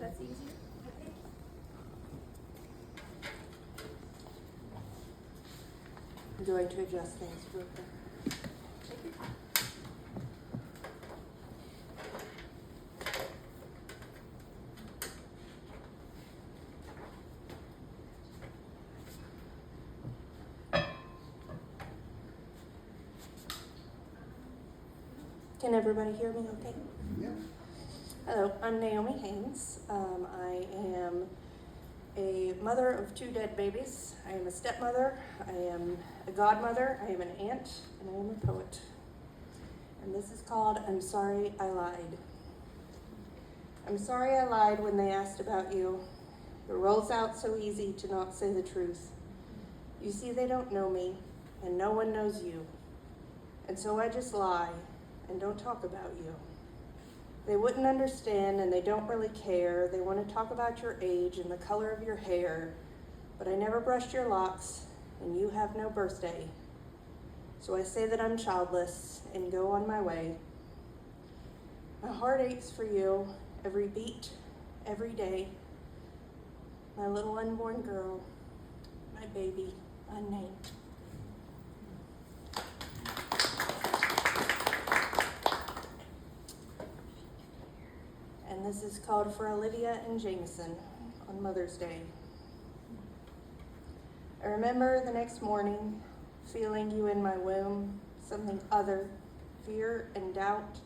That's easier. Okay. I'm going to adjust things real quick. Take your time. Can everybody hear me okay? Yeah. Hello, I'm Naomi Haynes. I am a mother of 2 dead babies. I am a stepmother, I am a godmother, I am an aunt, and I am a poet. And this is called I'm Sorry I Lied. I'm sorry I lied when they asked about you. It rolls out so easy to not say the truth. You see, they don't know me, and no one knows you. And so I just lie and don't talk about you. They wouldn't understand and they don't really care. They want to talk about your age and the color of your hair, but I never brushed your locks and you have no birthday. So I say that I'm childless and go on my way. My heart aches for you every beat, every day. My little unborn girl, my baby, unnamed. And this is called For Olivia and Jameson on Mother's Day. I remember the next morning feeling you in my womb, something other, fear and doubt,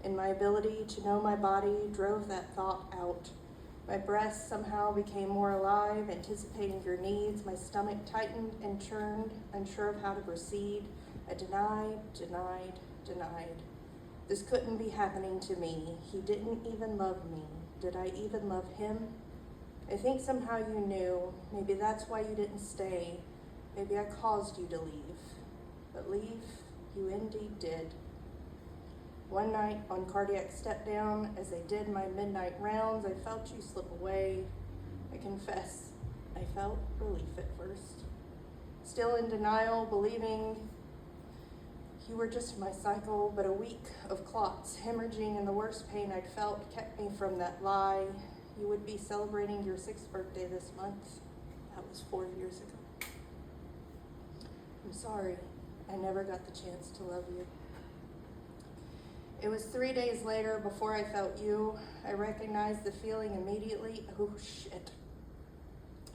and my ability to know my body drove that thought out. My breast somehow became more alive, anticipating your needs. My stomach tightened and churned, unsure of how to proceed. I denied. This couldn't be happening to me. He didn't even love me. Did I even love him? I think somehow you knew. Maybe that's why you didn't stay. Maybe I caused you to leave. But leave, you indeed did. One night on cardiac step down, as I did my midnight rounds, I felt you slip away. I confess, I felt relief at first. Still in denial, believing you were just my cycle, but a week of clots, hemorrhaging, and the worst pain I'd felt kept me from that lie. You would be celebrating your 6th birthday this month. That was 4 years ago. I'm sorry, I never got the chance to love you. It was 3 days later before I felt you. I recognized the feeling immediately. Oh shit.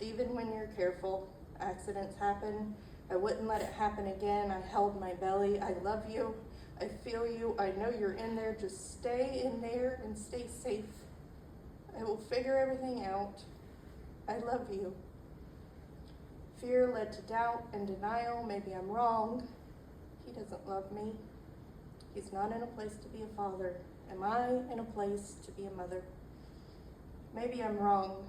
Even when you're careful, accidents happen. I wouldn't let it happen again. I held my belly. I love you. I feel you. I know you're in there. Just stay in there and stay safe. I will figure everything out. I love you. Fear led to doubt and denial. Maybe I'm wrong. He doesn't love me. He's not in a place to be a father. Am I in a place to be a mother? Maybe I'm wrong.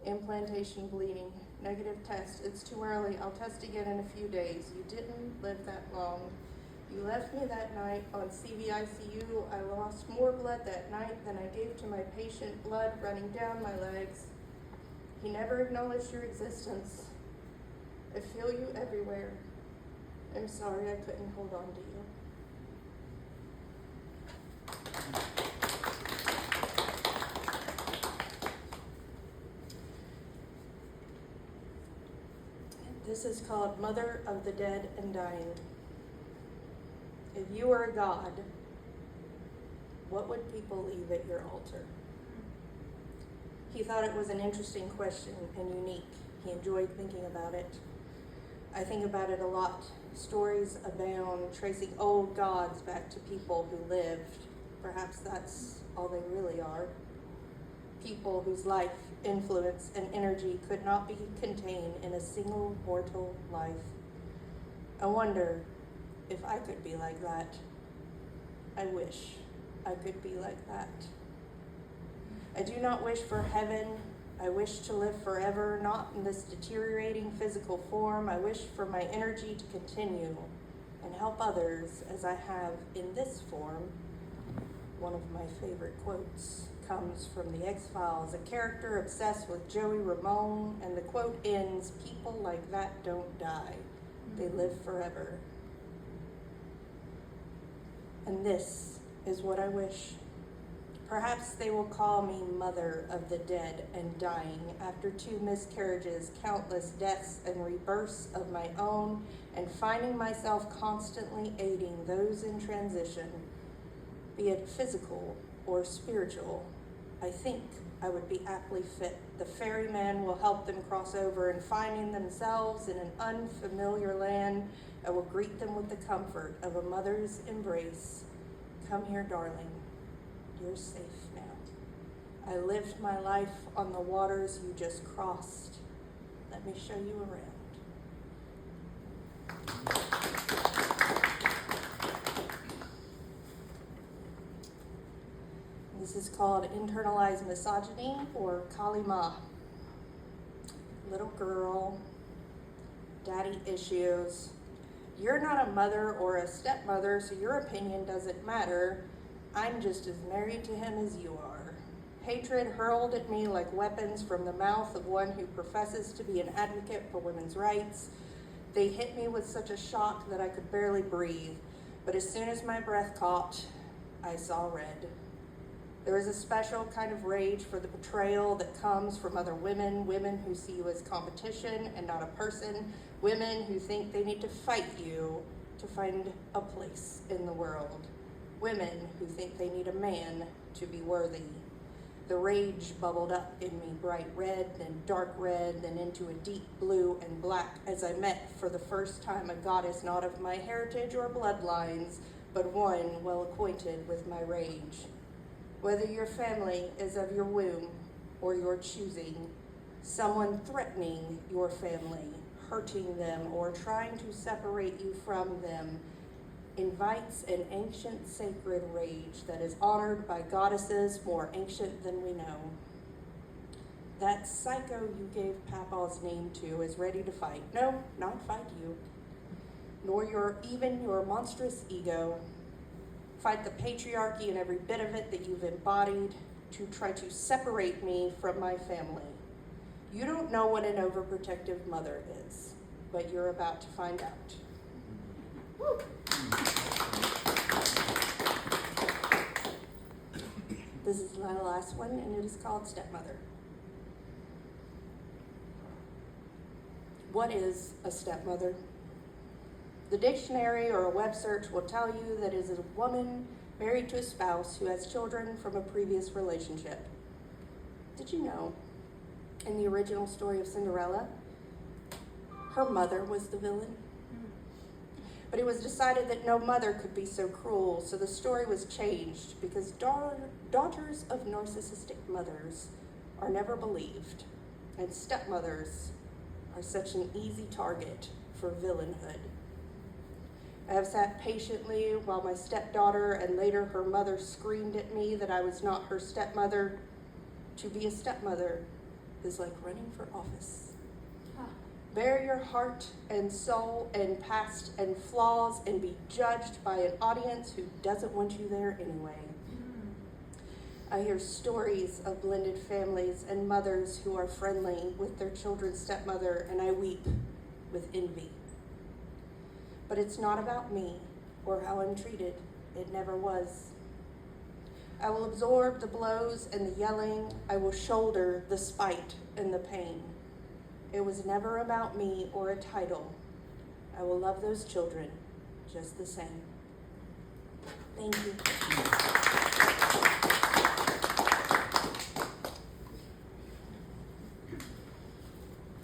Implantation bleeding. Negative test. It's too early. I'll test again in a few days. You didn't live that long. You left me that night on CVICU. I lost more blood that night than I gave to my patient, blood running down my legs. He never acknowledged your existence. I feel you everywhere. I'm sorry I couldn't hold on to you. This is called Mother of the Dead and Dying. If you were a god, what would people leave at your altar? He thought it was an interesting question and unique. He enjoyed thinking about it. I think about it a lot. Stories abound, tracing old gods back to people who lived. Perhaps that's all they really are. People whose life, influence, and energy could not be contained in a single mortal life. I wonder if I could be like that. I wish I could be like that. I do not wish for heaven. I wish to live forever, not in this deteriorating physical form. I wish for my energy to continue and help others as I have in this form. One of my favorite quotes comes from the X-Files, a character obsessed with Joey Ramone, and the quote ends, "People like that don't die. They live forever." And this is what I wish. Perhaps they will call me mother of the dead and dying after 2 miscarriages, countless deaths and rebirths of my own, and finding myself constantly aiding those in transition, be it physical or spiritual. I think I would be aptly fit. The ferryman will help them cross over, and finding themselves in an unfamiliar land, I will greet them with the comfort of a mother's embrace. Come here, darling. You're safe now. I lived my life on the waters you just crossed. Let me show you around. This is called internalized misogyny, or Kalima. Little girl, daddy issues. You're not a mother or a stepmother, so your opinion doesn't matter. I'm just as married to him as you are. Hatred hurled at me like weapons from the mouth of one who professes to be an advocate for women's rights. They hit me with such a shock that I could barely breathe, but as soon as my breath caught, I saw red. There is a special kind of rage for the betrayal that comes from other women, women who see you as competition and not a person, women who think they need to fight you to find a place in the world, women who think they need a man to be worthy. The rage bubbled up in me, bright red, then dark red, then into a deep blue and black as I met for the first time a goddess not of my heritage or bloodlines, but one well acquainted with my rage. Whether your family is of your womb or your choosing, someone threatening your family, hurting them, or trying to separate you from them invites an ancient sacred rage that is honored by goddesses more ancient than we know. That psycho you gave Papa's name to is ready to fight. No, not fight you, nor even your monstrous ego. Fight the patriarchy and every bit of it that you've embodied to try to separate me from my family. You don't know what an overprotective mother is, but you're about to find out. Woo. This is my last one, and it is called Stepmother. What is a stepmother? The dictionary or a web search will tell you that it is a woman married to a spouse who has children from a previous relationship. Did you know, in the original story of Cinderella, her mother was the villain? But it was decided that no mother could be so cruel, so the story was changed because daughters of narcissistic mothers are never believed, and stepmothers are such an easy target for villainhood. I have sat patiently while my stepdaughter and later her mother screamed at me that I was not her stepmother. To be a stepmother is like running for office. Bare your heart and soul and past and flaws and be judged by an audience who doesn't want you there anyway. I hear stories of blended families and mothers who are friendly with their children's stepmother, and I weep with envy. But it's not about me or how I'm treated. It never was. I will absorb the blows and the yelling. I will shoulder the spite and the pain. It was never about me or a title. I will love those children just the same. Thank you.